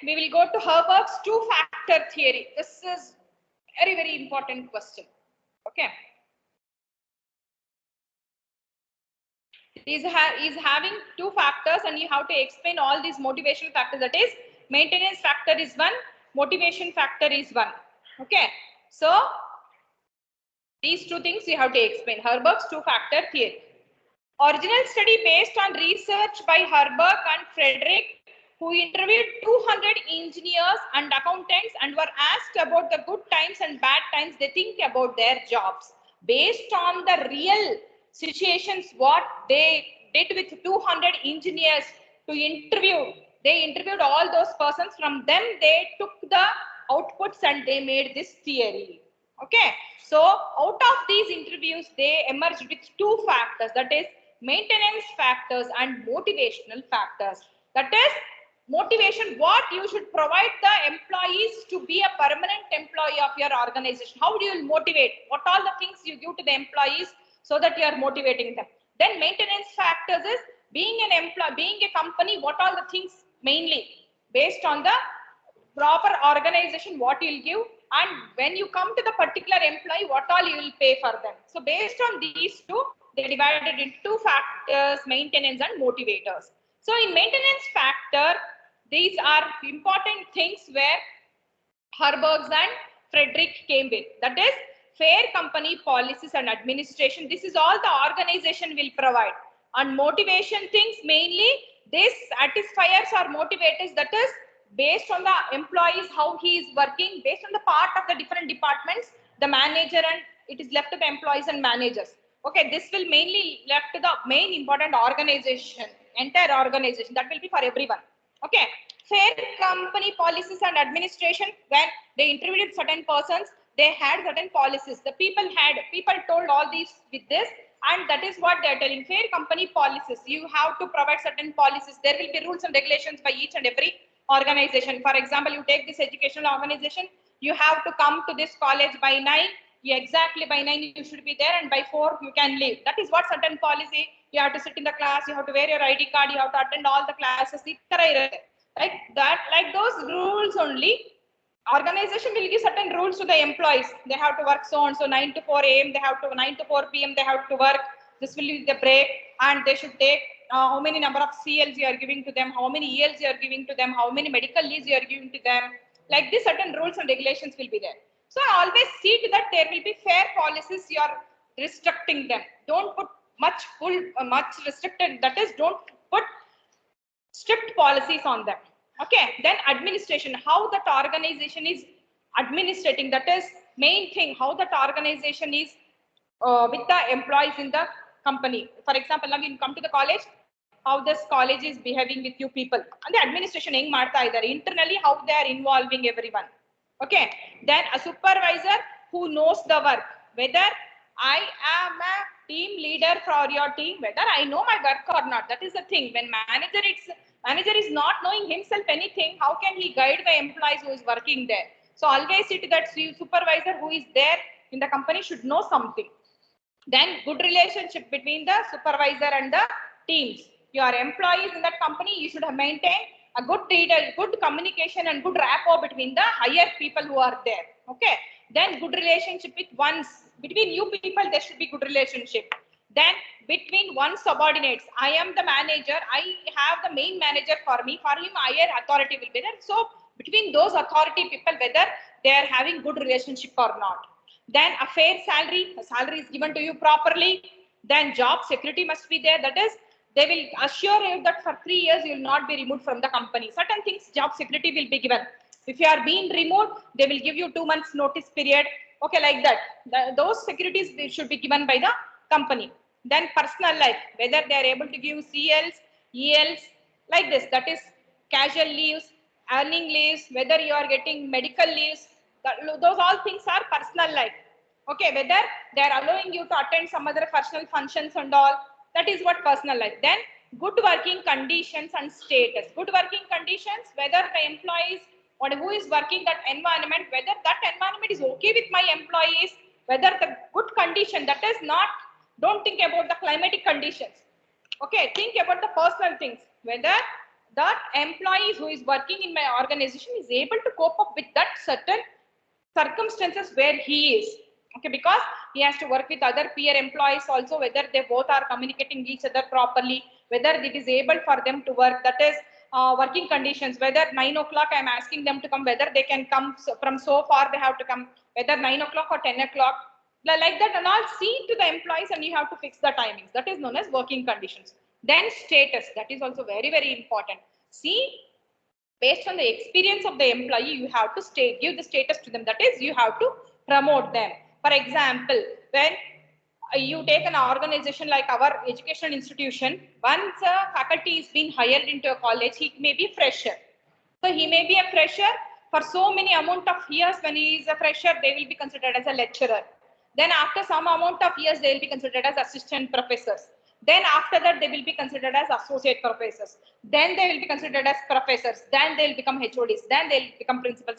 we will go to Herbergs two-factor theory. This is very, very important question. Okay. Is having two factors and you have to explain all these motivational factors. That is, maintenance factor is one, motivation factor is one. Okay. So these two things you have to explain. Herbergs two-factor theory. Original study based on research by Herberg and Frederick, who interviewed 200 engineers and accountants and were asked about the good times and bad times they think about their jobs. Based on the real situations, what they did with 200 engineers to interview, they interviewed all those persons. From them, they took the outputs and they made this theory. Okay, so out of these interviews, they emerged with two factors, that is maintenance factors and motivational factors. That is, motivation, what you should provide the employees to be a permanent employee of your organization. How do you motivate? What all the things you give to the employees so that you are motivating them. Then maintenance factors is being an employee, being a company, what all the things mainly based on the proper organization, what you'll give, and when you come to the particular employee, what all you will pay for them. So based on these two, they divided into two factors, maintenance and motivators. So in maintenance factor, these are important things where Herbergs and Frederick came with. That is fair company policies and administration. This is all the organization will provide. And motivation things, mainly this satisfiers or motivators, that is based on the employees, how he is working, based on the part of the different departments, the manager, and it is left to the employees and managers. Okay, this will mainly left to the main important organization, entire organization, that will be for everyone. Okay, fair company policies and administration, when they interviewed certain persons, they had certain policies. The people told all these with this, and that is what they are telling. Fair company policies, you have to provide certain policies. There will be rules and regulations by each and every organization. For example, you take this educational organization, you have to come to this college by 9, exactly by 9 you should be there, and by 4 you can leave. That is what certain policy. You have to sit in the class, you have to wear your ID card, you have to attend all the classes. Like that, like those rules only. Organization will give certain rules to the employees. They have to work so and so 9 to 4 a.m. They have to 9 to 4 p.m. They have to work. This will be the break, and they should take how many number of CLs you are giving to them, how many ELs you are giving to them, how many medical leaves you are giving to them. Like this, certain rules and regulations will be there. So always see to that there will be fair policies. You are restricting them. Don't put much restricted. That is, don't put strict policies on them. Okay, then administration, how that organization is administrating, that is main thing, how that organization is with the employees in the company. For example, now you come to the college, how this college is behaving with you people, and the administration internally how they are involving everyone. Okay, then a supervisor who knows the work, whether I am a team leader for your team, whether I know my work or not. That is the thing. When manager is not knowing himself anything, how can he guide the employees who is working there? So always see that supervisor who is there in the company should know something. Then good relationship between the supervisor and the teams. Your employees in that company, you should maintain a good communication and good rapport between the higher people who are there. Okay. Then good relationship with between you people, there should be good relationship. Then between one subordinates, I am the manager, I have the main manager for me, for him higher authority will be there. So between those authority people, whether they are having good relationship or not. Then a fair salary, a salary is given to you properly. Then job security must be there. That is, they will assure you that for 3 years you will not be removed from the company. Certain things, job security will be given. If you are being removed, they will give you 2 months notice period. Okay, like that. Those securities they should be given by the company. Then personal life, whether they are able to give CLs, ELs, like this. That is casual leaves, earning leaves, whether you are getting medical leaves. Those all things are personal life. Okay, whether they are allowing you to attend some other personal functions and all. That is what personal life. Then good working conditions and status. Good working conditions, whether the employees or who is working that environment, whether that environment is okay with my employees, whether the good condition, that is not, don't think about the climatic conditions. Okay, think about the personal things, whether that employee who is working in my organization is able to cope up with that certain circumstances where he is. Okay, because he has to work with other peer employees also, whether they both are communicating each other properly, whether it is able for them to work, that is working conditions, whether 9 o'clock I am asking them to come, whether they can come from so far they have to come, whether 9 o'clock or 10 o'clock, like that, and all see to the employees, and you have to fix the timings. That is known as working conditions. Then status, that is also very, very important. See, based on the experience of the employee, you have to give the status to them. That is, you have to promote them. For example, when you take an organization like our educational institution, once a faculty is being hired into a college, he may be fresher. So he may be a fresher for so many amount of years. When he is a fresher, they will be considered as a lecturer. Then after some amount of years, they will be considered as assistant professors. Then after that, they will be considered as associate professors. Then they will be considered as professors. Then they will become HODs. Then they will become principals.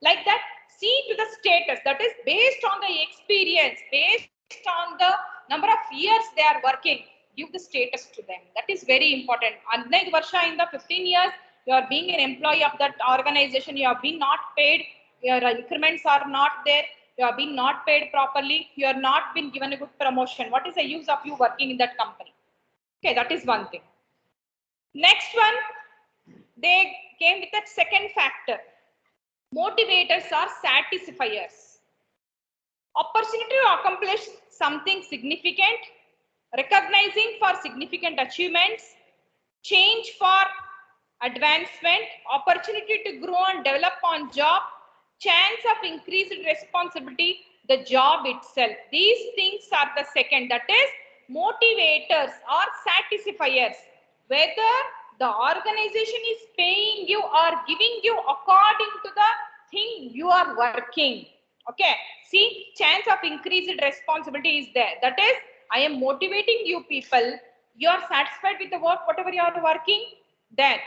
Like that, see to the status. That is based on the experience, based on the number of years they are working. Give the status to them. That is very important. Unlike Varsha, in the 15 years, you are being an employee of that organization. You are being not paid. Your increments are not there. You have been not paid properly, you are not been given a good promotion. What is the use of you working in that company? Okay, that is one thing. Next one, they came with that second factor. Motivators are satisfiers. Opportunity to accomplish something significant, recognizing for significant achievements, change for advancement, opportunity to grow and develop on job, chance of increased responsibility, the job itself. These things are the second, that is motivators or satisfiers. Whether the organization is paying you or giving you according to the thing you are working. Okay, see, chance of increased responsibility is there. That is, I am motivating you people. You are satisfied with the work, whatever you are working, then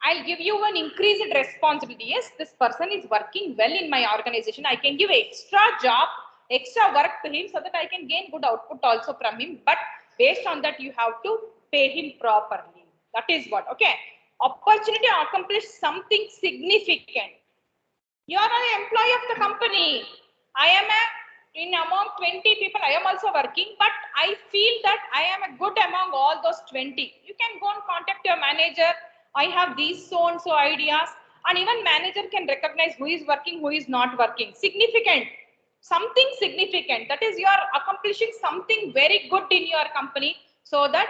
I'll give you an increased responsibility. Yes, this person is working well in my organization. I can give extra job, extra work to him so that I can gain good output also from him. But based on that, you have to pay him properly. That is what, okay. Opportunity to accomplish something significant. You are an employee of the company. I am in among 20 people, I am also working, but I feel that I am a good among all those 20. You can go and contact your manager. I have these so and so ideas, and even manager can recognize who is working, who is not working. Significant, something significant. That is, you are accomplishing something very good in your company, so that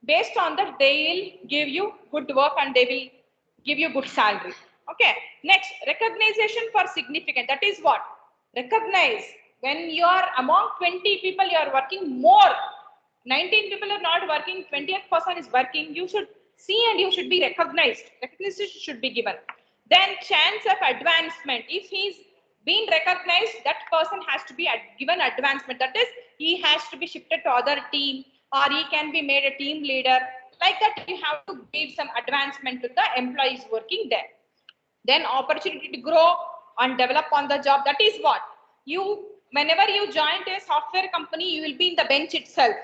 based on that, they will give you good work and they will give you good salary. Okay. Next, recognition for significant. That is what? Recognize. When you are among 20 people, you are working more. 19 people are not working, 20th person is working. You should see and you should be recognized. Recognition should be given. Then chance of advancement. If he's been recognized, that person has to be given advancement. That is, he has to be shifted to other team, or he can be made a team leader. Like that, you have to give some advancement to the employees working there. Then opportunity to grow and develop on the job. That is what? Whenever you join a software company, you will be in the bench itself.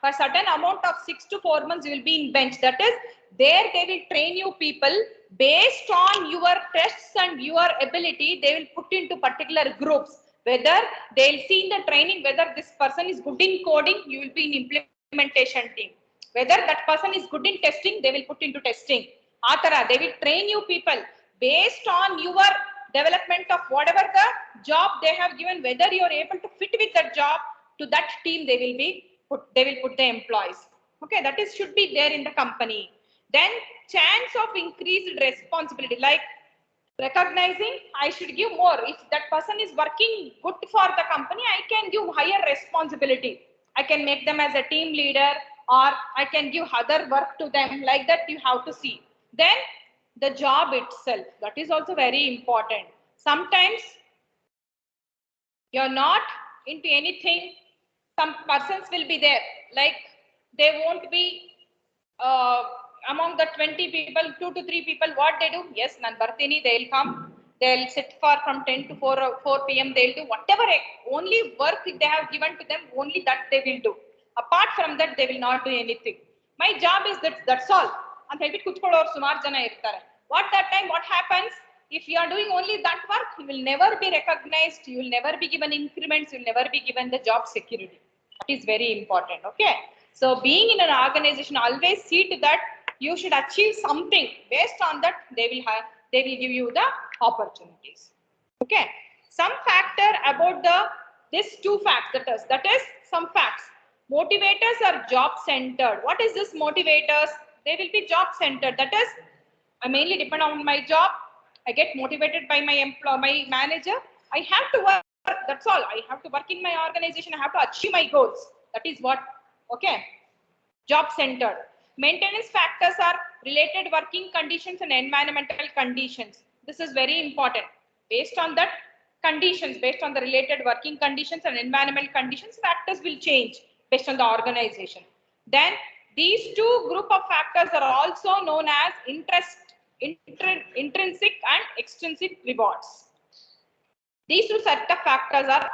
For certain amount of 6 to 4 months, you will be in bench. That is, there they will train you people based on your tests and your ability. They will put into particular groups. Whether they will see in the training whether this person is good in coding, you will be in implementation team. Whether that person is good in testing, they will put into testing. Atara, they will train you people based on your development of whatever the job they have given, whether you are able to fit with that job, to that team they will put the employees. Okay, that is should be there in the company. Then chance of increased responsibility, like recognizing I should give more. If that person is working good for the company, I can give higher responsibility. I can make them as a team leader, or I can give other work to them. Like that, you have to see. Then the job itself, that is also very important. Sometimes you're not into anything, some persons will be there, like they won't be among the 20 people, 2 to 3 people, what they do? Yes, nan bartini, they'll come, they'll sit for from 10 to 4 p.m. They'll do whatever, only work they have given to them, only that they will do. Apart from that, they will not do anything. My job is that, that's all. ಅಂತ ಹೇಳ್ಬಿಟ್ಟು ಕುತ್ಕೊಳ್ಳೋರು ಸುಮಾರು ಜನ ಇರ್ತಾರೆ. That time what happens? If you are doing only that work, you will never be recognized, you will never be given increments, you will never be given the job security. That is very important. Okay. So being in an organization, always see to that you should achieve something. Based on that, they will give you the opportunities. Okay. Some factor about this two facts, that is some facts. Motivators are job centered. What is this motivators? They will be job centered. That is, I mainly depend on my job. I get motivated by my manager. I have to work. That's all. I have to work in my organization. I have to achieve my goals. That is what. Okay. Job centered. Maintenance factors are related working conditions and environmental conditions. This is very important. Based on that conditions, based on the related working conditions and environmental conditions, factors will change based on the organization. Then these two group of factors are also known as intrinsic and extrinsic rewards. These two set of factors are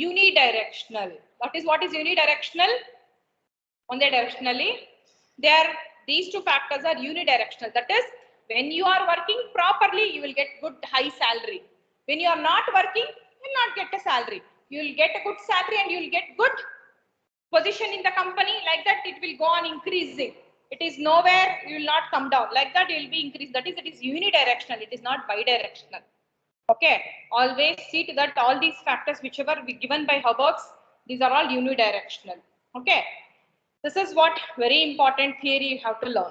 unidirectional. What is unidirectional? Unidirectionally, these two factors are unidirectional. That is, when you are working properly, you will get good high salary. When you are not working, you will not get a salary. You will get a good salary and you will get good position in the company. Like that, it will go on increasing. It is nowhere, you will not come down. Like that, it will be increased. That is, it is unidirectional. It is not bidirectional. Okay. Always see to that all these factors, whichever be given by Herbergs, these are all unidirectional. Okay. This is what very important theory you have to learn.